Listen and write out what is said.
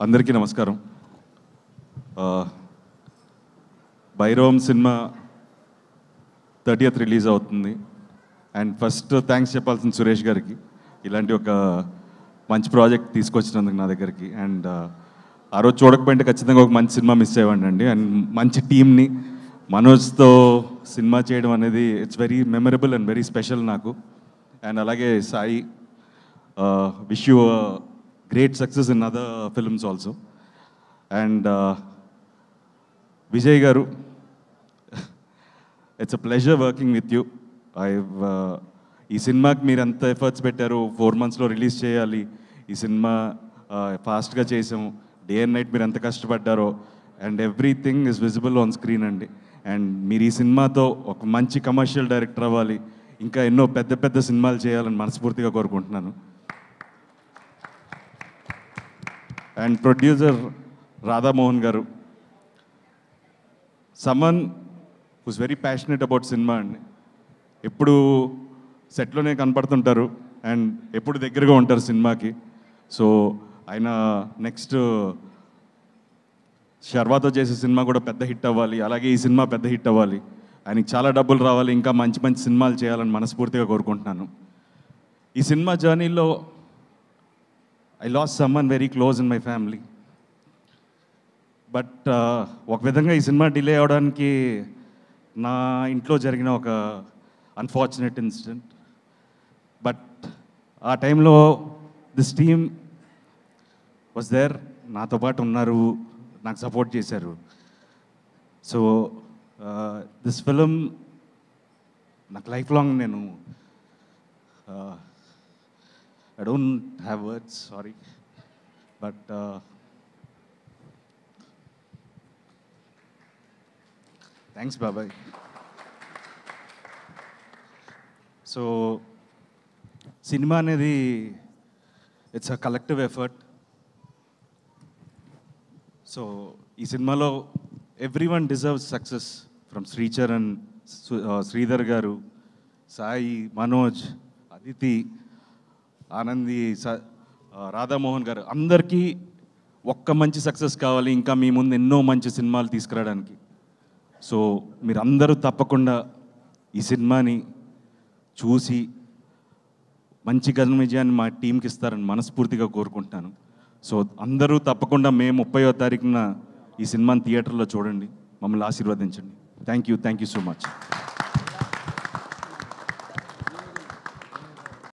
అందరికీ నమస్కారం. Bhairavam cinema 30th release అవుతుంది. అండ్ ఫస్ట్ థ్యాంక్స్ చెప్పాల్సిన సురేష్ గారికి ఇలాంటి ఒక మంచి ప్రాజెక్ట్ తీసుకొచ్చినందుకు నా దగ్గరికి. అండ్ ఆ రోజు చూడకపోయింటే ఖచ్చితంగా ఒక మంచి సినిమా మిస్ అయ్యేవాడిని అండి. అండ్ మంచి టీమ్ని మనోజ్తో సినిమా చేయడం అనేది it's very memorable and very special నాకు. అండ్ అలాగే Sai, wish you great success in other films also. And Vijay garu, it's a pleasure working with you. ఈ సినిమాకి మీరు ఎంత ఎఫర్ట్స్ పెట్టారు, 4 monthsలో రిలీజ్ చేయాలి, ఈ సినిమా ఫాస్ట్గా చేసాము, డే అండ్ నైట్ మీరు ఎంత కష్టపడ్డారో, and everything is visible on screen అండి. అండ్ మీరు ఈ సినిమాతో ఒక మంచి కమర్షియల్ డైరెక్టర్ అవ్వాలి, ఇంకా ఎన్నో పెద్ద పెద్ద సినిమాలు చేయాలని మనస్ఫూర్తిగా కోరుకుంటున్నాను. అండ్ ప్రొడ్యూసర్ రాధామోహన్ గారు, someone who's very passionate about cinema అండి. ఎప్పుడు సెట్లోనే కనపడుతుంటారు అండ్ ఎప్పుడు దగ్గరగా ఉంటారు సినిమాకి. సో ఆయన నెక్స్ట్ శర్వాతో చేసే సినిమా కూడా పెద్ద హిట్ అవ్వాలి, అలాగే ఈ సినిమా పెద్ద హిట్ అవ్వాలి, ఆయనకి చాలా డబ్బులు రావాలి, ఇంకా మంచి మంచి సినిమాలు చేయాలని మనస్ఫూర్తిగా కోరుకుంటున్నాను. ఈ సినిమా జర్నీలో I lost someone very close in my family. But ఒక విధంగా ఈ సినిమా డిలే అవడానికి నా ఇంట్లో జరిగిన ఒక అన్ఫార్చునేట్ ఇన్సిడెంట్. బట్ ఆ టైంలో దిస్ టీమ్ వాజ్ దేర్, నాతో పాటు ఉన్నారు, నాకు సపోర్ట్ చేశారు. సో దిస్ ఫిలిం నాకు లైఫ్ లాంగ్ నేను I don't have words, sorry. But thanks, Babai. So, cinema anedi, it's a collective effort. So, ee cinema lo everyone deserves success, from Sricharan, Sridhar garu, Sai, Manoj, Aditi, Anandi, Radha Mohan గారు, అందరికీ ఒక్క మంచి success కావాలి, ఇంకా మీ ముందు ఎన్నో మంచి సినిమాలు తీసుకురావడానికి. సో మీరందరూ తప్పకుండా ఈ సినిమాని చూసి మంచి ఘన విజయాన్ని మా టీంకి ఇస్తారని మనస్ఫూర్తిగా కోరుకుంటున్నాను. సో అందరూ తప్పకుండా మే 30వ తారీఖున ఈ సినిమాని థియేటర్లో చూడండి, మమ్మల్ని ఆశీర్వదించండి. Thank you so much.